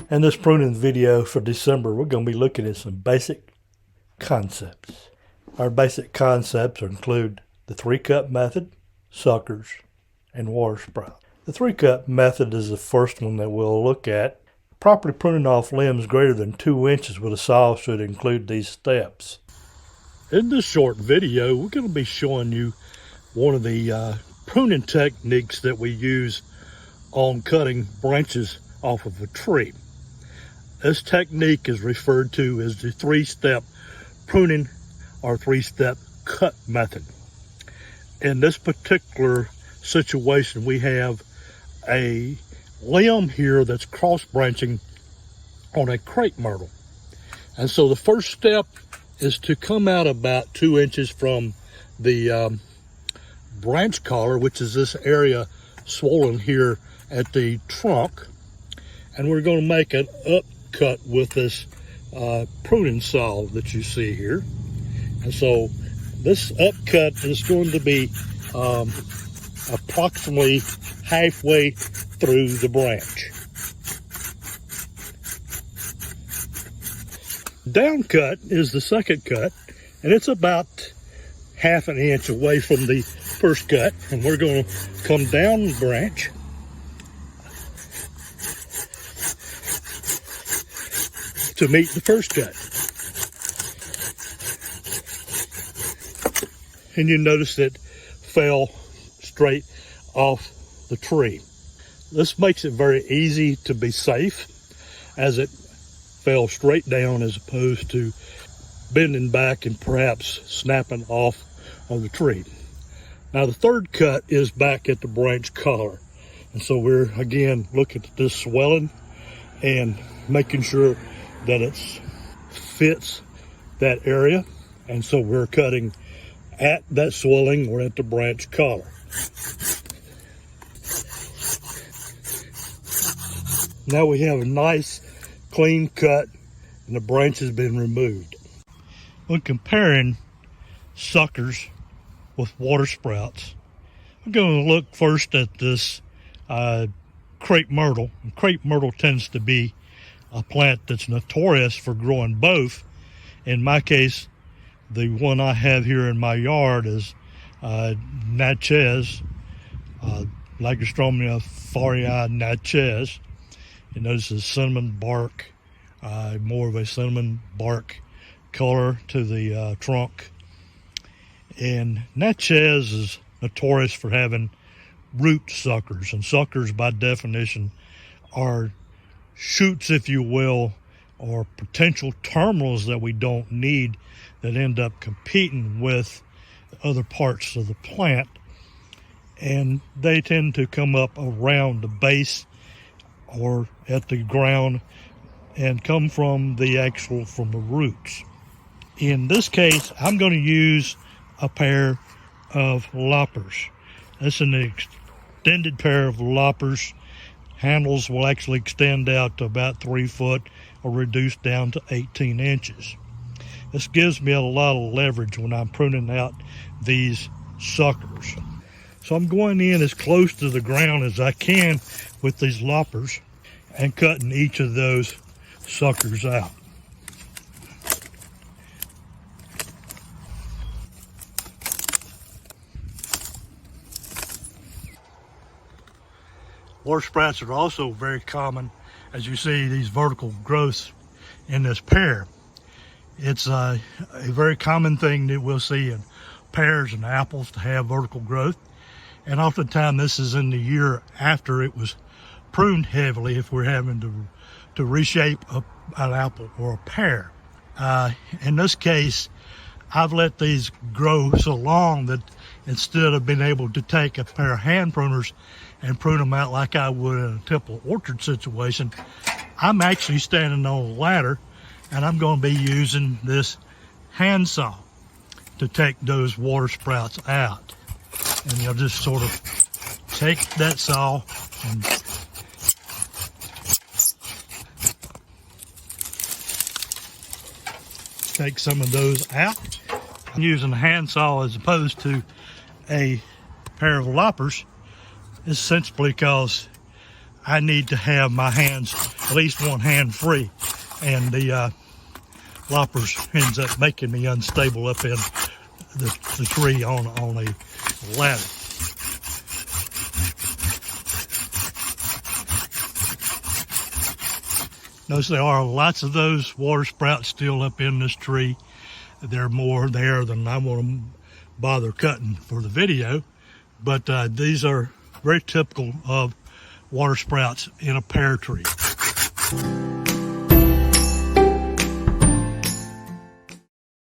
In this pruning video for December, we're going to be looking at some basic concepts. Our basic concepts include the 3-cut method, suckers, and water sprouts. The 3-cut method is the first one that we'll look at. Properly pruning off limbs greater than 2 inches with a saw should include these steps. In this short video, we're going to be showing you one of the pruning techniques that we use on cutting branches off of a tree. This technique is referred to as the 3-step pruning or 3-step cut method. In this particular situation, we have a limb here that's cross branching on a crepe myrtle. And so the first step is to come out about 2 inches from the branch collar, which is this area swollen here at the trunk. And we're going to make an upcut with this pruning saw that you see here. And so this upcut is going to be approximately halfway through the branch. Down cut is the second cut, and it's about ½ an inch away from the first cut, and we're going to come down the branch to meet the first cut. And you notice it fell straight off the tree. This makes it very easy to be safe, as it fell straight down as opposed to bending back and perhaps snapping off of the tree. Now the third cut is back at the branch collar. And so we're again looking at this swelling and making sure that it fits that area. And so we're cutting at that swelling or at the branch collar. Now we have a nice clean cut and the branch has been removed. When comparing suckers with water sprouts, I'm going to look first at this crepe myrtle. And crepe myrtle tends to be a plant that's notorious for growing both. In my case, the one I have here in my yard is Natchez, Lagerstromia farii Natchez. You notice the cinnamon bark, more of a cinnamon bark color to the trunk. And Natchez is notorious for having root suckers, and suckers by definition are shoots, if you will, or potential terminals that we don't need that end up competing with other parts of the plant. And they tend to come up around the base or at the ground and come from the roots. In this case, I'm going to use a pair of loppers. That's an extended pair of loppers. Handles will actually extend out to about 3 foot or reduce down to 18 inches. This gives me a lot of leverage when I'm pruning out these suckers. So I'm going in as close to the ground as I can with these loppers and cutting each of those suckers out. Water sprouts are also very common, as you see these vertical growths in this pear. It's a very common thing that we'll see in pears and apples to have vertical growth. And oftentimes this is in the year after it was pruned heavily if we're having to reshape an apple or a pear. In this case, I've let these grow so long that instead of being able to take a pair of hand pruners and prune them out like I would in a typical orchard situation, I'm actually standing on a ladder and I'm going to be using this hand saw to take those water sprouts out. And you'll just sort of take that saw and take some of those out. I'm using a hand saw as opposed to a pair of loppers, essentially because I need to have my hands, at least one hand free, and the loppers ends up making me unstable up in the tree on a ladder. Notice there are lots of those water sprouts still up in this tree. There are more there than I want to bother cutting for the video, but these are very typical of water sprouts in a pear tree.